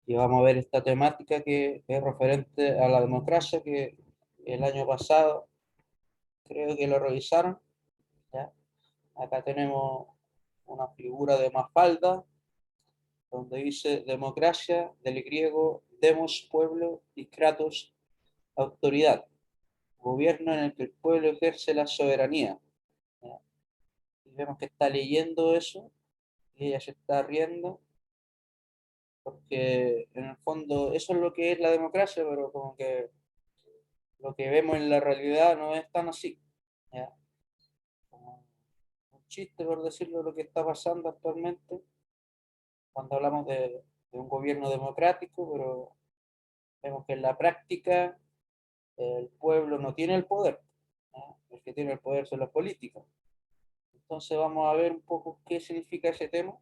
y vamos a ver esta temática que es referente a la democracia, que el año pasado creo que lo revisaron, ¿ya? Acá tenemos una figura de Mafalda, donde dice democracia, del griego demos, pueblo, y kratos, autoridad, gobierno en el que el pueblo ejerce la soberanía. ¿Ya? Y vemos que está leyendo eso y ella se está riendo, porque en el fondo eso es lo que es la democracia, pero como que lo que vemos en la realidad no es tan así. ¿Ya? Como un chiste, por decirlo, lo que está pasando actualmente cuando hablamos de un gobierno democrático, pero vemos que en la práctica el pueblo no tiene el poder, ¿no? El que tiene el poder son los políticos. Entonces vamos a ver un poco qué significa ese tema,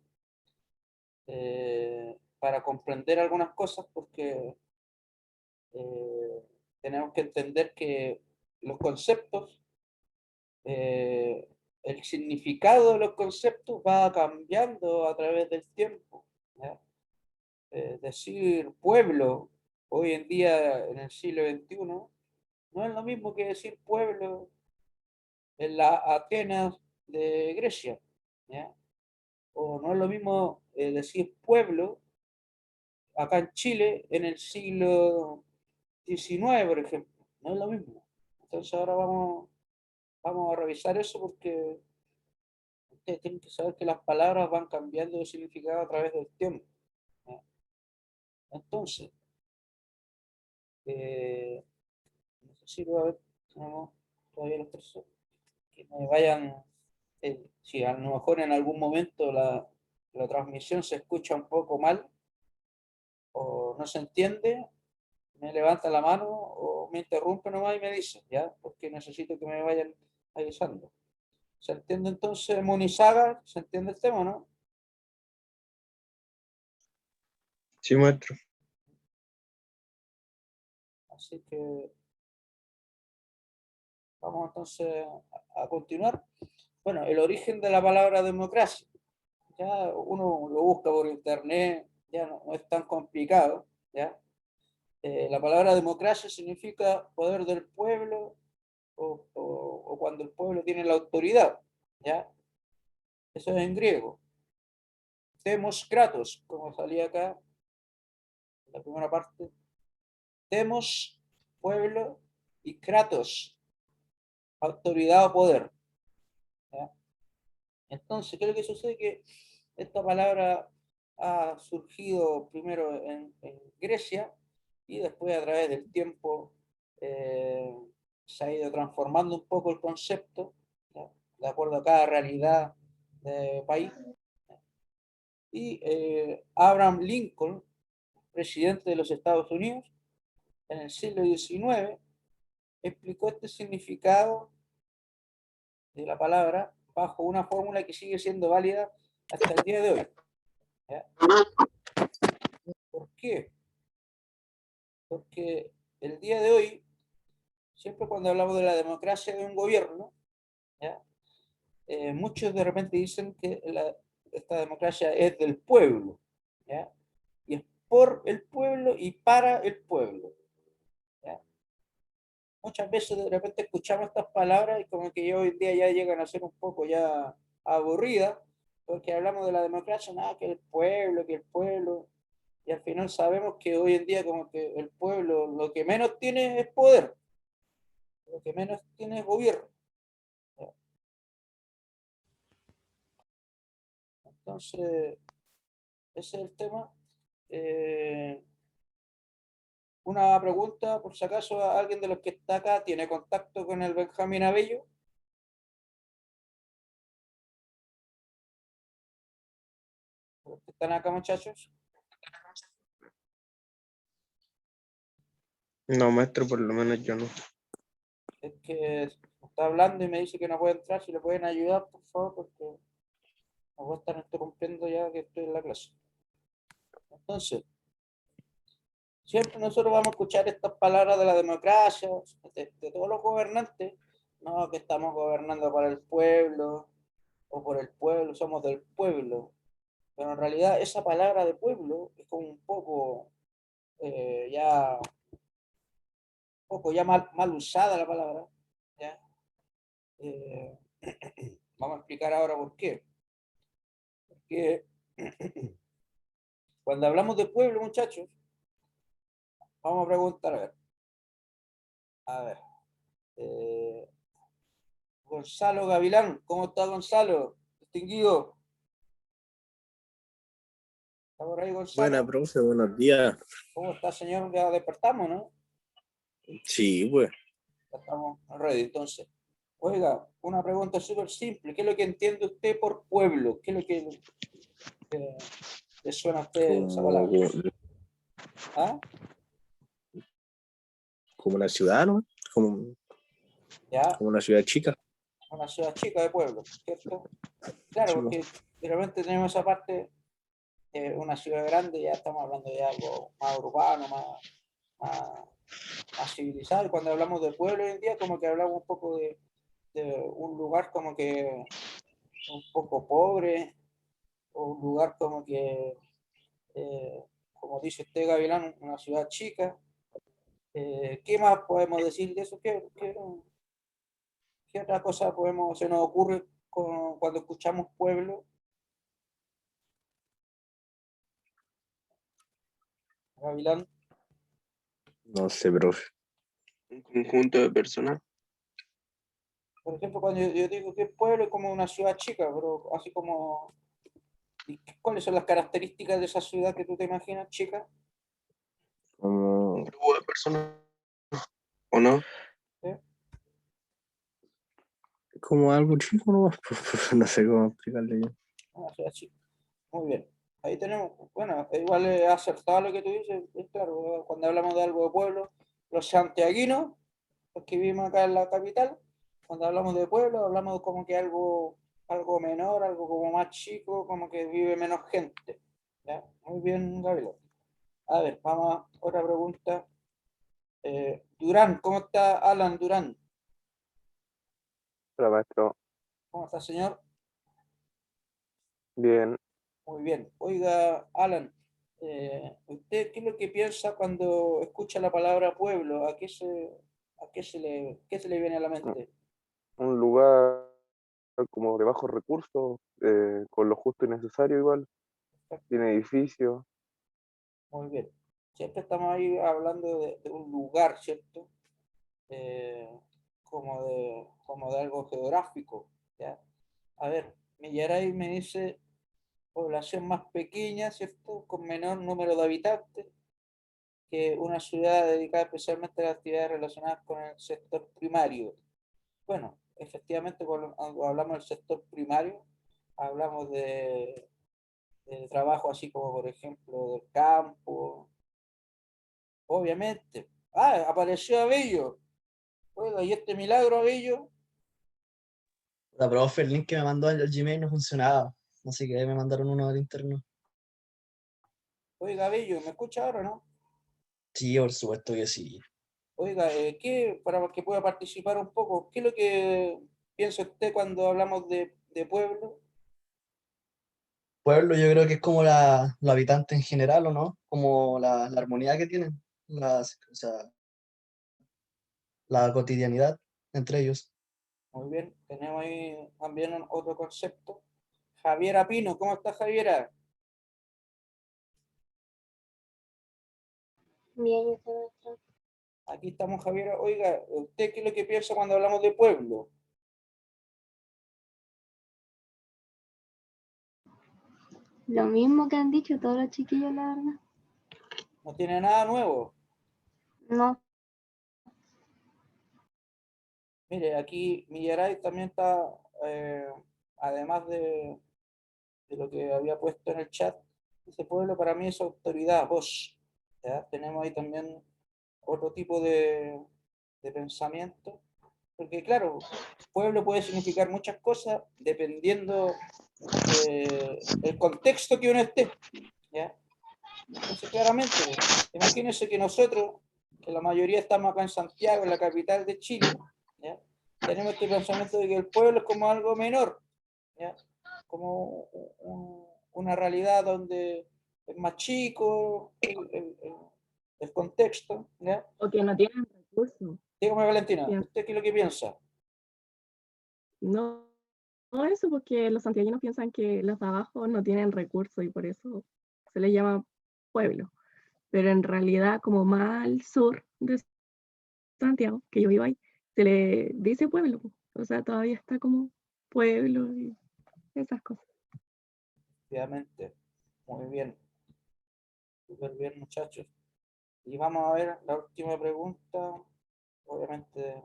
para comprender algunas cosas, porque eh, tenemos que entender que los conceptos, eh, el significado de los conceptos va cambiando a través del tiempo. ¿Ya? Decir pueblo hoy en día en el siglo XXI no es lo mismo que decir pueblo en la Atenas de Grecia, ¿ya? O no es lo mismo decir pueblo acá en Chile en el siglo XIX, por ejemplo. No es lo mismo. Entonces ahora vamos a revisar eso, porque ustedes tienen que saber que las palabras van cambiando de significado a través del tiempo, ¿ya? Entonces, eh, necesito, a ver, tenemos todavía los tres, que me vayan, si a lo mejor en algún momento la transmisión se escucha un poco mal o no se entiende, me levanta la mano o me interrumpe nomás y me dice, ¿ya? Porque necesito que me vayan avisando. ¿Se entiende entonces, Munizaga? ¿Se entiende el tema, no? Sí, maestro. Así que vamos entonces a continuar. Bueno, el origen de la palabra democracia. Ya uno lo busca por internet, ya no es tan complicado, ¿ya? La palabra democracia significa poder del pueblo, o cuando el pueblo tiene la autoridad, ¿ya? Eso es en griego. Demos kratos, como salía acá en la primera parte. Demos, pueblo, y kratos, autoridad o poder, ¿ya? Entonces, ¿qué es lo que sucede? Que esta palabra ha surgido primero en Grecia y después a través del tiempo eh, se ha ido transformando un poco el concepto, ¿ya? De acuerdo a cada realidad de país. Y Abraham Lincoln, presidente de los Estados Unidos, en el siglo XIX, explicó este significado de la palabra bajo una fórmula que sigue siendo válida hasta el día de hoy, ¿ya? ¿Por qué? Porque el día de hoy, siempre cuando hablamos de la democracia de un gobierno, ¿ya? Muchos de repente dicen que esta democracia es del pueblo, ¿ya? Y es por el pueblo y para el pueblo, ¿ya? Muchas veces de repente escuchamos estas palabras y como que hoy en día ya llegan a ser un poco ya aburridas, porque hablamos de la democracia, nada, que el pueblo, y al final sabemos que hoy en día como que el pueblo lo que menos tiene es poder, lo que menos tiene es gobierno. Entonces, ese es el tema. Eh, una pregunta, por si acaso alguien de los que está acá tiene contacto con el Benjamín Abello. ¿Los que están acá, muchachos? No, maestro, por lo menos yo no. Es que está hablando y me dice que no puede entrar. Si le pueden ayudar, por favor, porque me voy a estar interrumpiendo ya que estoy en la clase. Entonces, siempre nosotros vamos a escuchar estas palabras de la democracia, de todos los gobernantes, no, que estamos gobernando para el pueblo o por el pueblo, somos del pueblo. Pero en realidad esa palabra de pueblo es como un poco está un poco ya mal usada la palabra, ¿ya? Eh, vamos a explicar ahora por qué. Porque cuando hablamos de pueblo, muchachos, vamos a preguntar, a ver, eh, Gonzalo Gavilán, ¿cómo está Gonzalo? Distinguido. ¿Está por ahí Buena, Gonzalo? profe, buenos días. ¿Cómo está, señor? Ya despertamos, ¿no? Sí, pues. Ya estamos ready, entonces. Oiga, una pregunta súper simple. ¿Qué es lo que entiende usted por pueblo? ¿Qué es lo que le suena a usted esa Como, palabra? como, ¿Ah? como una ciudad, ¿no? Como, ¿Ya? como una ciudad chica. Una ciudad chica de pueblo, ¿cierto? Claro, Sí, po. porque realmente tenemos esa parte, una ciudad grande, ya estamos hablando de algo más urbano, más, más civilizado. Y cuando hablamos de pueblo hoy en día, como que hablamos un poco de un lugar como que un poco pobre, o un lugar como que, como dice usted, Gavilán, una ciudad chica. ¿Qué más podemos decir de eso? ¿Qué otra cosa se nos ocurre cuando escuchamos pueblo? Gavilán. No sé, profe. Un conjunto de personas. Por ejemplo, cuando yo digo que pueblo es como una ciudad chica, pero así como, ¿y cuáles son las características de esa ciudad que tú te imaginas, chica? Como un grupo de personas, ¿o no? ¿Sí? Como algo chico, ¿no? No sé cómo explicarle yo. Una ciudad chica. Muy bien. Ahí tenemos, bueno, igual es acertado lo que tú dices, es claro, cuando hablamos de algo de pueblo, los santiaguinos, los que vivimos acá en la capital, cuando hablamos de pueblo, hablamos como que algo menor, algo como más chico, como que vive menos gente. ¿Ya? Muy bien, Gabriel. A ver, vamos a otra pregunta. Durán, ¿cómo está Alan Durán? Hola, maestro. ¿Cómo está, señor? Bien. Muy bien. Oiga, Alan, ¿usted qué es lo que piensa cuando escucha la palabra pueblo? ¿Qué se le viene a la mente? Un lugar como de bajos recursos, con lo justo y necesario igual. Tiene edificios. Muy bien. Siempre estamos ahí hablando de un lugar, ¿cierto? Eh, como de algo geográfico, ¿ya? A ver, Millaray me dice población más pequeña, ¿cierto? Con menor número de habitantes, que una ciudad dedicada especialmente a las actividades relacionadas con el sector primario. Bueno, efectivamente, cuando hablamos del sector primario, hablamos de trabajo así como, por ejemplo, del campo, obviamente. Ah, apareció Abello. Oiga, ¿y este milagro, Abello? La profe, el link que me mandó al Gmail no funcionaba, así que me mandaron uno al interno. Oiga, Abello, ¿me escucha ahora, no? Sí, por supuesto que sí. Oiga, para que pueda participar un poco, ¿qué es lo que piensa usted cuando hablamos de pueblo? Pueblo yo creo que es como los habitantes en general, ¿o no? Como la armonía que tienen, o sea, la cotidianidad entre ellos. Muy bien, tenemos ahí también otro concepto. Javiera Pino, ¿cómo está Javiera? Bien, yo soy maestra. Aquí estamos, Javiera. Oiga, ¿usted qué es lo que piensa cuando hablamos de pueblo? Lo mismo que han dicho todos los chiquillos, la verdad. No tiene nada nuevo. No, Mire, aquí Millaray también está, eh, además de lo que había puesto en el chat, ese pueblo para mí es autoridad, voz. ¿Ya? Tenemos ahí también otro tipo de pensamiento, porque claro, pueblo puede significar muchas cosas dependiendo el contexto que uno esté. ¿Ya? Entonces, claramente, pues, imagínense que nosotros, que la mayoría estamos acá en Santiago, en la capital de Chile, ¿ya? Tenemos este pensamiento de que el pueblo es como algo menor, ¿ya? Como una realidad donde es más chico el contexto, ¿ya? O que no tienen recursos. Dígame, Valentina, Bien. ¿usted qué es lo que piensa? No, no eso porque los santiaguinos piensan que los de abajo no tienen recursos y por eso se les llama pueblo. Pero en realidad, como más al sur de Santiago, que yo vivo ahí, se le dice pueblo. O sea, todavía está como pueblo y esas cosas. Efectivamente, muy bien, súper bien, muchachos. Y vamos a ver la última pregunta, obviamente,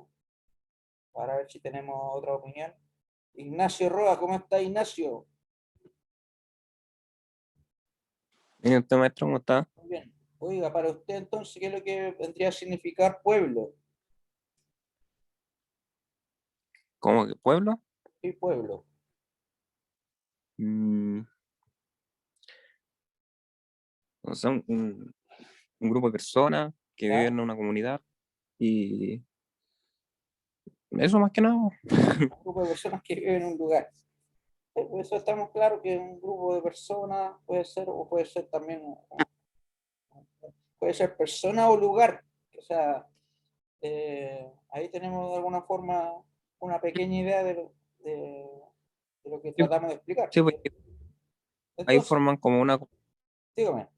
para ver si tenemos otra opinión. Ignacio Roa, ¿cómo está, Ignacio? Bien, ¿usted, maestro, cómo está? Muy bien. Oiga, para usted entonces, ¿qué es lo que vendría a significar pueblo? ¿Cómo que pueblo? ¿Qué pueblo? Mm, o sea, un grupo de personas que ¿Ya? viven en una comunidad y eso más que nada. Un grupo de personas que viven en un lugar. Por eso estamos claros que un grupo de personas puede ser, o puede ser también, puede ser persona o lugar. O sea, ahí tenemos de alguna forma una pequeña idea de lo que Sí, tratamos de explicar. sí, porque ahí Entonces, forman como una dígame,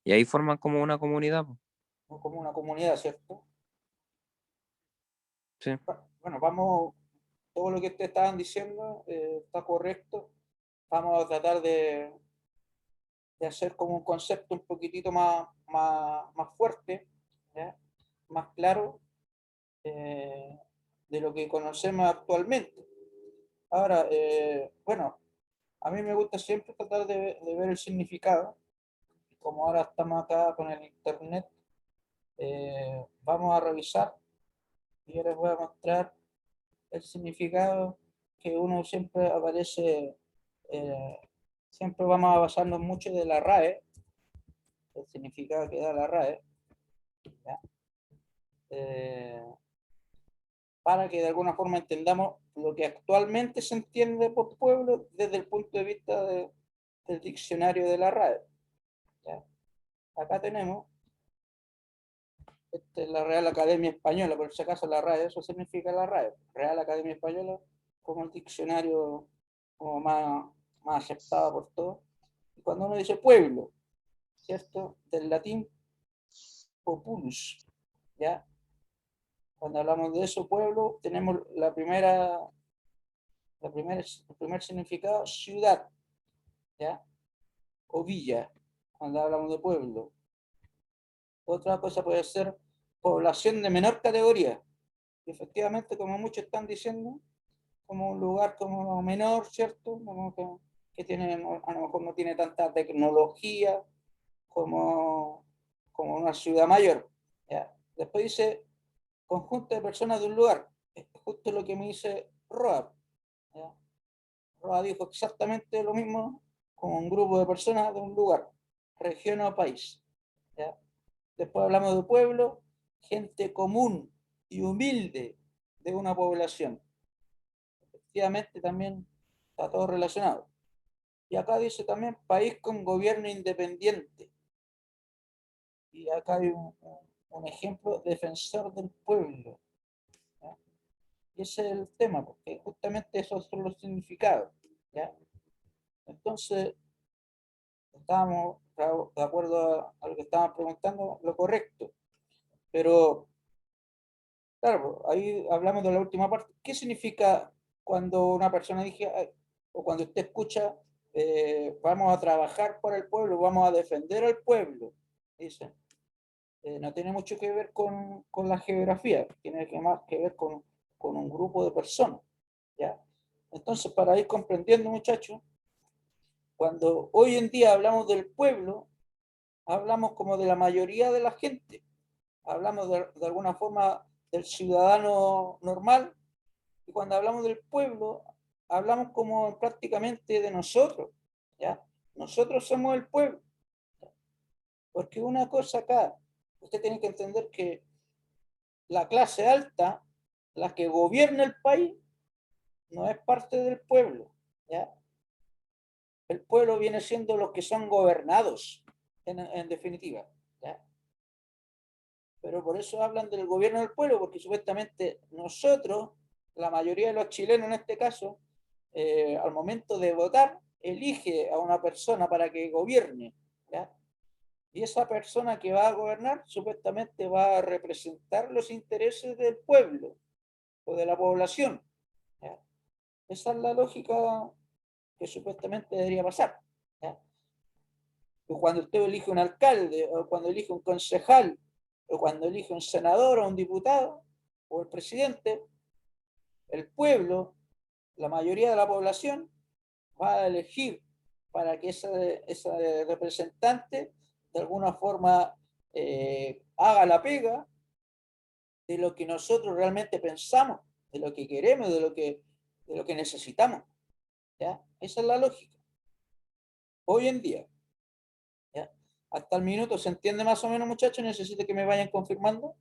y ahí forman como una comunidad, po. como una comunidad, ¿cierto? Sí, Bueno, vamos, todo lo que ustedes estaban diciendo está correcto. Vamos a tratar de hacer como un concepto un poquitito más fuerte, ¿ya? Más claro, de lo que conocemos actualmente. Ahora, bueno, a mí me gusta siempre tratar de ver el significado. Como ahora estamos acá con el internet, vamos a revisar y yo les voy a mostrar el significado que uno siempre aparece, eh, siempre vamos a basarnos mucho de la RAE, el significado que da la RAE, ¿ya? Para que de alguna forma entendamos lo que actualmente se entiende por pueblo desde el punto de vista del diccionario de la RAE, ¿ya? Acá tenemos, esta es la Real Academia Española, por si acaso la RAE, eso significa la RAE, Real Academia Española, como el diccionario como más aceptado por todos. Y cuando uno dice pueblo, ¿cierto? Del latín populus, ¿ya? Cuando hablamos de eso, pueblo, tenemos el primer significado, ciudad, ¿ya? O villa, cuando hablamos de pueblo. Otra cosa puede ser población de menor categoría. Y efectivamente, como muchos están diciendo, como un lugar como menor, ¿cierto? Como que tiene, a lo mejor no tiene tanta tecnología como una ciudad mayor, ¿ya? Después dice conjunto de personas de un lugar. Es justo lo que me dice Roa, ¿ya? Roa dijo exactamente lo mismo como un grupo de personas de un lugar, región o país, ¿ya? Después hablamos de pueblo, gente común y humilde de una población. Efectivamente también está todo relacionado. Y acá dice también país con gobierno independiente. Y acá hay un ejemplo, defensor del pueblo, ¿ya? Y ese es el tema, porque justamente esos son los significados, ¿ya? Entonces, estábamos de acuerdo a lo que estaban preguntando, lo correcto. Pero, claro, ahí hablamos de la última parte. ¿Qué significa cuando una persona dice, o cuando usted escucha, vamos a trabajar por el pueblo, vamos a defender al pueblo? Dice, no tiene mucho que ver con la geografía, tiene más que ver con un grupo de personas, ¿ya? Entonces, para ir comprendiendo, muchachos, cuando hoy en día hablamos del pueblo, hablamos como de la mayoría de la gente, hablamos de alguna forma del ciudadano normal, y cuando hablamos del pueblo, hablamos como prácticamente de nosotros, ¿ya? Nosotros somos el pueblo, porque una cosa acá, usted tiene que entender que la clase alta, la que gobierna el país, no es parte del pueblo, ¿ya? El pueblo viene siendo los que son gobernados, en definitiva, ¿ya? Pero por eso hablan del gobierno del pueblo, porque supuestamente nosotros, la mayoría de los chilenos en este caso, al momento de votar, elige a una persona para que gobierne, ¿ya? Y esa persona que va a gobernar supuestamente va a representar los intereses del pueblo o de la población, ¿ya? Esa es la lógica que supuestamente debería pasar, ¿ya? Que cuando usted elige un alcalde, o cuando elige un concejal, o cuando elige un senador o un diputado, o el presidente, el pueblo, la mayoría de la población, va a elegir para que ese representante de alguna forma haga la pega de lo que nosotros realmente pensamos, de lo que queremos, de lo que necesitamos, ¿ya? Esa es la lógica. Hoy en día, ¿ya? Hasta el minuto, ¿se entiende más o menos, muchachos? Necesito que me vayan confirmando.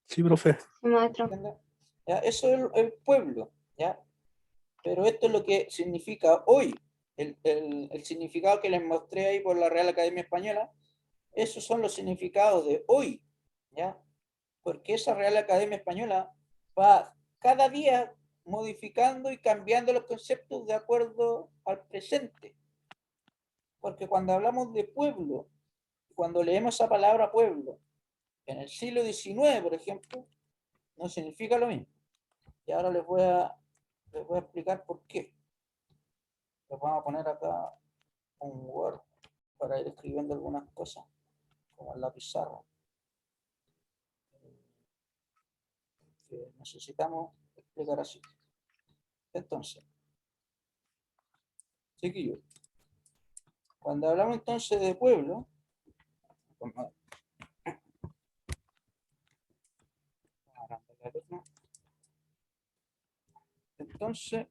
Sí, profe. Sí, maestro. ¿Entienden? ¿Ya? Eso es el pueblo, ¿ya? Pero esto es lo que significa hoy, el significado que les mostré ahí por la Real Academia Española, esos son los significados de hoy, ¿ya? Porque esa Real Academia Española va cada día modificando y cambiando los conceptos de acuerdo al presente. Porque cuando hablamos de pueblo, cuando leemos esa palabra pueblo, en el siglo XIX, por ejemplo, no significa lo mismo. Y ahora les voy a explicar por qué. Les vamos a poner acá un Word para ir escribiendo algunas cosas, como en la pizarra. Que necesitamos explicar así. Entonces, chiquillos, cuando hablamos entonces de pueblo, entonces,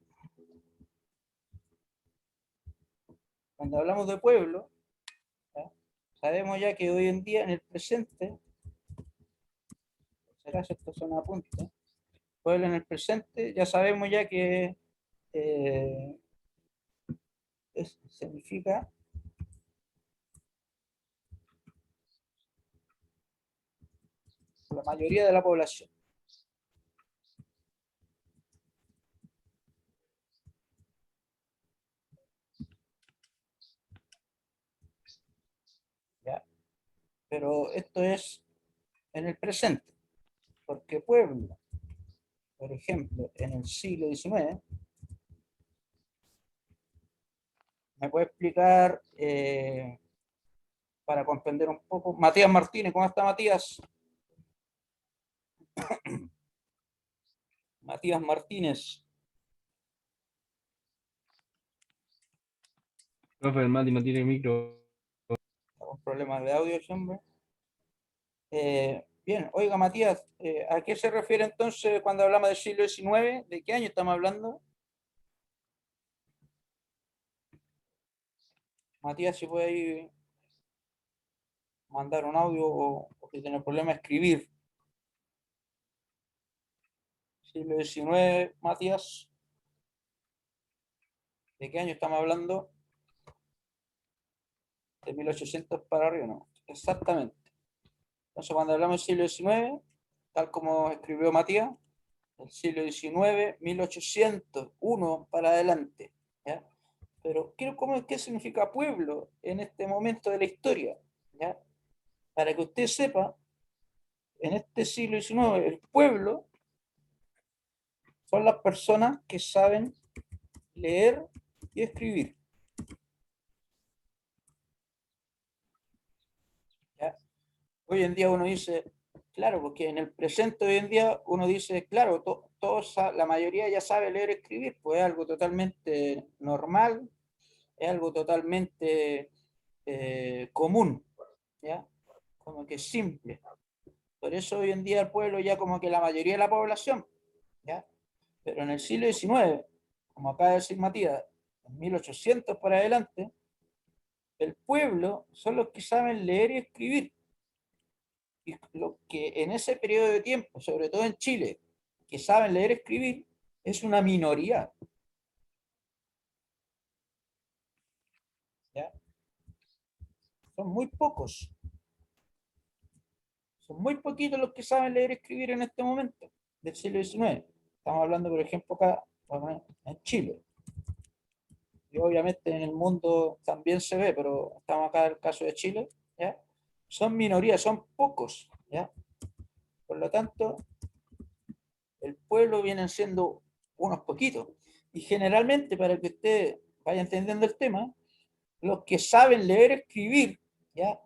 cuando hablamos de pueblo, ¿ya? Sabemos ya que hoy en día, en el presente, será si estos son apuntes, pueblo en el presente, ya sabemos ya que significa la mayoría de la población. ¿Ya? Pero esto es en el presente, porque pueblo, por ejemplo, en el siglo XIX, ¿me puede explicar, para comprender un poco? Matías Martínez, ¿cómo está Matías? Matías Martínez. Profe, el Mati no tiene micro. Con problemas de audio, hombre. Bien, oiga Matías, ¿a qué se refiere entonces cuando hablamos del siglo XIX? ¿De qué año estamos hablando? Matías, si puede ahí mandar un audio o que tiene problema de escribir. Siglo XIX, Matías. ¿De qué año estamos hablando? De 1800 para arriba, ¿no? Exactamente. Entonces, cuando hablamos del siglo XIX, tal como escribió Matías, el siglo XIX, 1801 para adelante, ¿ya? Pero ¿qué significa pueblo en este momento de la historia? ¿Ya? Para que usted sepa, en este siglo XIX, el pueblo son las personas que saben leer y escribir. ¿Ya? Hoy en día uno dice, claro, porque en el presente hoy en día uno dice, claro, todos, la mayoría ya sabe leer y escribir, pues es algo totalmente normal, es algo totalmente común, ¿ya? Como que simple. Por eso hoy en día el pueblo ya como que la mayoría de la población, ¿ya? Pero en el siglo XIX, como acaba de decir Matías, en 1800 para adelante, el pueblo son los que saben leer y escribir. Y lo que en ese periodo de tiempo, sobre todo en Chile, que saben leer y escribir, es una minoría. Son muy pocos. Son muy poquitos los que saben leer y escribir en este momento del siglo XIX. Estamos hablando, por ejemplo, acá en Chile. Y obviamente en el mundo también se ve, pero estamos acá en el caso de Chile, ¿ya? Son minorías, son pocos, ¿ya? Por lo tanto, el pueblo vienen siendo unos poquitos. Y generalmente, para que usted vaya entendiendo el tema, los que saben leer y escribir, ¿ya?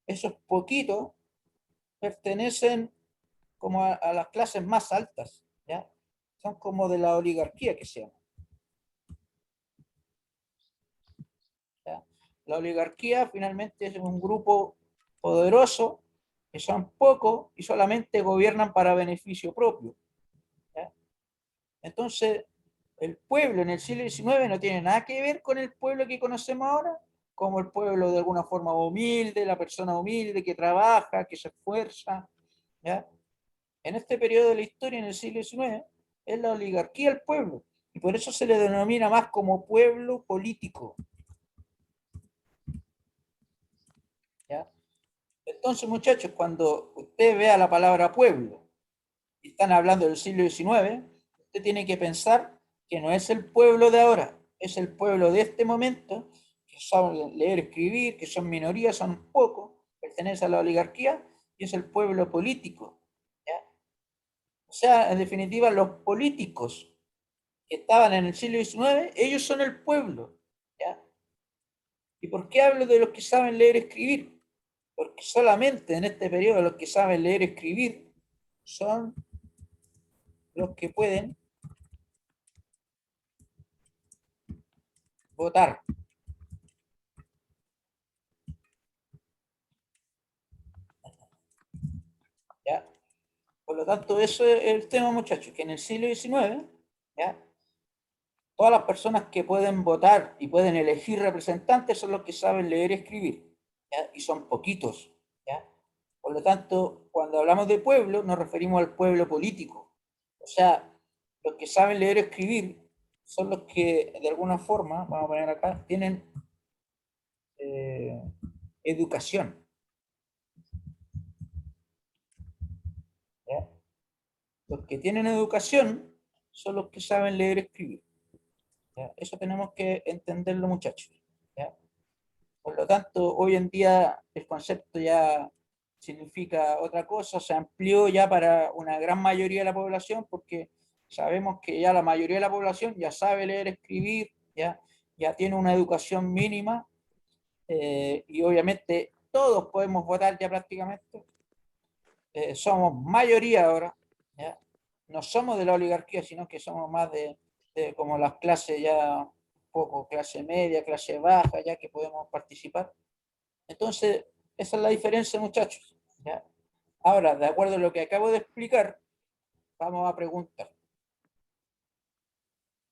Esos poquitos pertenecen como a las clases más altas, ¿ya? Son como de la oligarquía que se llama. ¿Ya? La oligarquía finalmente es un grupo poderoso que son pocos y solamente gobiernan para beneficio propio. ¿Ya? Entonces, el pueblo en el siglo XIX no tiene nada que ver con el pueblo que conocemos ahora, como el pueblo de alguna forma humilde, la persona humilde que trabaja, que se esfuerza. ¿Ya? En este periodo de la historia, en el siglo XIX, es la oligarquía el pueblo, y por eso se le denomina más como pueblo político. ¿Ya? Entonces, muchachos, cuando usted vea la palabra pueblo y están hablando del siglo XIX, usted tiene que pensar que no es el pueblo de ahora, es el pueblo de este momento, que saben leer, escribir, que son minorías, son pocos, pertenece a la oligarquía, y es el pueblo político. ¿Ya? O sea, en definitiva, los políticos que estaban en el siglo XIX, ellos son el pueblo. ¿Ya? ¿Y por qué hablo de los que saben leer y escribir? Porque solamente en este periodo los que saben leer y escribir son los que pueden votar. ¿Ya? Por lo tanto, eso es el tema, muchachos, que en el siglo XIX, ¿ya? Todas las personas que pueden votar y pueden elegir representantes son los que saben leer y escribir, ¿ya? Y son poquitos. ¿Ya? Por lo tanto, cuando hablamos de pueblo, nos referimos al pueblo político. O sea, los que saben leer y escribir son los que, de alguna forma, vamos a poner acá, tienen educación. ¿Ya? Los que tienen educación son los que saben leer y escribir. ¿Ya? Eso tenemos que entenderlo, muchachos. ¿Ya? Por lo tanto, hoy en día el concepto ya significa otra cosa, se amplió ya para una gran mayoría de la población, porque sabemos que ya la mayoría de la población ya sabe leer, escribir, ya tiene una educación mínima, y obviamente todos podemos votar ya prácticamente. Somos mayoría ahora, ¿ya? No somos de la oligarquía, sino que somos más de como las clases ya, un poco clase media, clase baja, ya que podemos participar. Entonces, esa es la diferencia, muchachos. ¿Ya? Ahora, de acuerdo a lo que acabo de explicar, vamos a preguntar.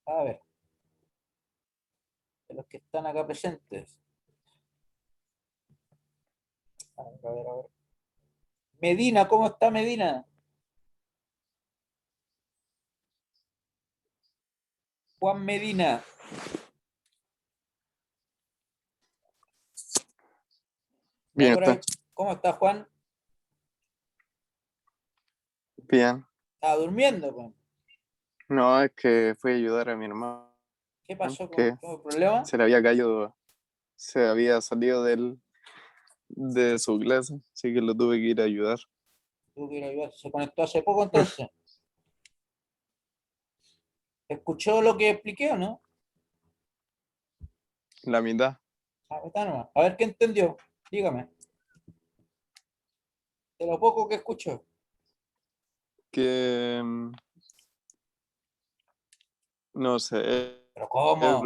A ver, de los que están acá presentes. A ver, a ver. Medina, ¿cómo está Medina? Juan Medina. Bien, Por ahí. está. ¿Cómo está Juan? Bien. ¿Está durmiendo? Pues? No, es que fui a ayudar a mi hermano, ¿Qué pasó que con el problema? se le había caído, se había salido de su clase, así que lo tuve que ir a ayudar. Tuvo que ir a ayudar. Se conectó hace poco entonces. ¿Escuchó lo que expliqué o no? La mitad, Está nomás. A ver qué entendió. Dígame. De lo poco que escuchó. que no sé, ¿Pero cómo?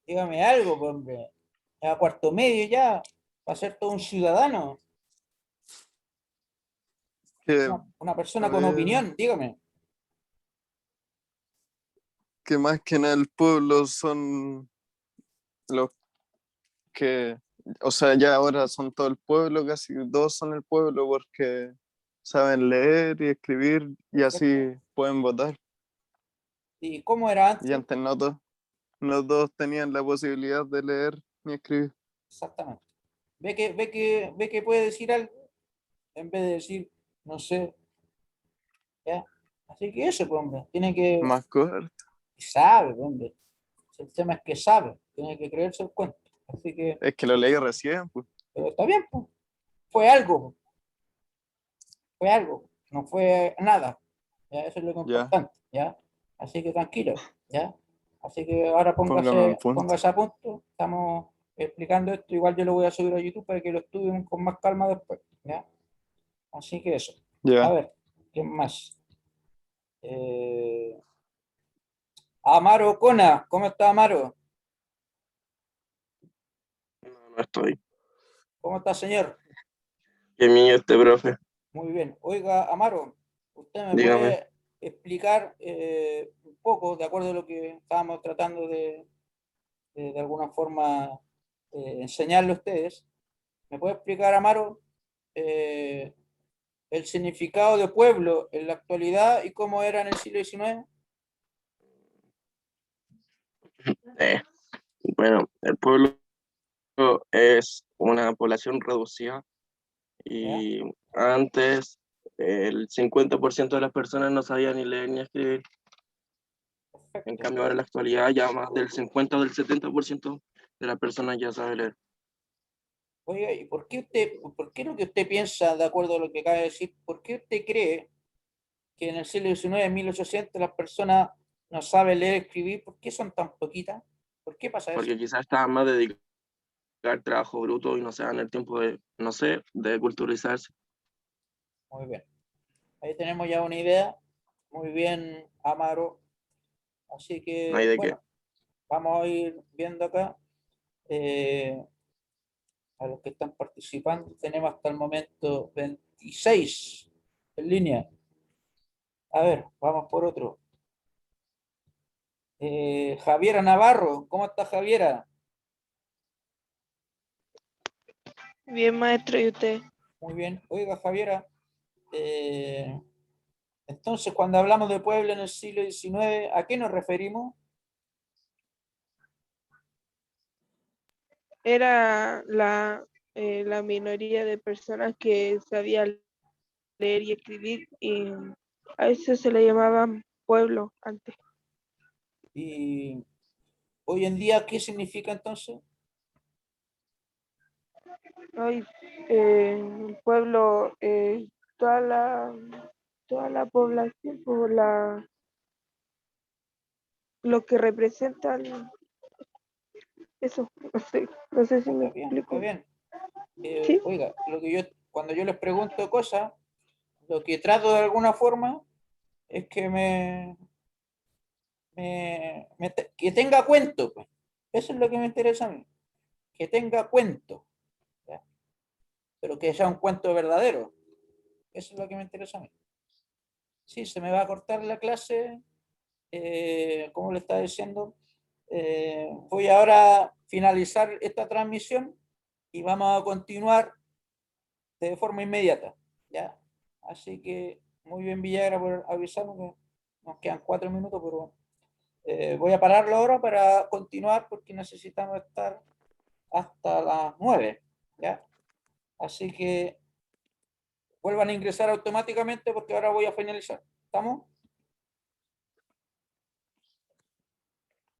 Dígame algo, pues, hombre. Ya cuarto medio ya. Va a ser todo un ciudadano. que, Una a persona con ver, opinión, dígame. que más que nada el pueblo son los que, o sea, ya ahora son todo el pueblo, casi todos son el pueblo porque saben leer y escribir y así pueden votar. ¿Y cómo era Y antes? antes no todos tenían la posibilidad de leer ni escribir. Exactamente. Ve que puede decir algo en vez de decir, no sé, ¿ya? Así que eso, pues, hombre, tiene que, Más corto. sabe, pues, hombre. El tema es que sabe, tiene que creerse el cuento. Así que, Es que lo leí recién, pues. pero está bien, pues. Fue algo, fue algo, no fue nada. ¿Ya? Eso es lo Ya, importante, ¿ya? Así que tranquilo, ¿ya? Así que ahora póngame un punto. póngase a punto. Estamos explicando esto. Igual yo lo voy a subir a YouTube para que lo estudien con más calma después, ¿ya? Así que eso. A Ya. ver, ¿quién más? Eh, Amaro Cona, ¿cómo está Amaro? No estoy. ¿Cómo está, señor? Que mío este profe. Muy bien. Oiga, Amaro, ¿usted me Dígame. puede explicar un poco, de acuerdo a lo que estábamos tratando de alguna forma enseñarle a ustedes? ¿Me puede explicar, Amaro, el significado de pueblo en la actualidad y cómo era en el siglo XIX? Bueno, el pueblo es una población reducida ¿Ya? y antes el 50% de las personas no sabían ni leer ni escribir. En Perfecto. cambio ahora en la actualidad ya más del 50 o del 70% de las personas ya sabe leer. Oiga, ¿y por qué lo que usted piensa, de acuerdo a lo que acaba de decir, por qué usted cree que en el siglo XIX, en 1800, las personas no saben leer y escribir? ¿Por qué son tan poquitas? ¿Por qué pasa eso? Porque quizás estaban más dedicados al trabajo bruto y no se dan el tiempo de, no sé, de culturizarse. Muy bien. Ahí tenemos ya una idea. Muy bien, Amaro. Así No hay que, de qué. bueno, vamos a ir viendo acá a los que están participando. Tenemos hasta el momento 26 en línea. A ver, vamos por otro. Javiera Navarro, ¿cómo está Javiera? Bien, maestro, ¿y usted? Muy bien. Oiga, Javiera, entonces cuando hablamos de pueblo en el siglo XIX, ¿a qué nos referimos? Era la minoría de personas que sabían leer y escribir y a eso se le llamaban pueblo antes. Y hoy en día, ¿qué significa entonces? Hoy el pueblo, toda la población, por lo que representan eso, no sé si me Está bien, está explico. bien. Sí, Oiga, cuando yo les pregunto cosas, lo que trato de alguna forma es que que tenga cuento, pues. Eso es lo que me interesa a mí, que tenga cuento, ¿ya? Pero que sea un cuento verdadero. Eso es lo que me interesa a mí. Sí, se me va a cortar la clase, como le estaba diciendo. Voy ahora a finalizar esta transmisión y vamos a continuar de forma inmediata, ¿ya? Así que muy bien, Villagra, por avisarnos que nos quedan 4 minutos, pero bueno. Voy a pararlo ahora para continuar porque necesitamos estar hasta las 9, ¿ya? Así que vuelvan a ingresar automáticamente porque ahora voy a finalizar. ¿Estamos?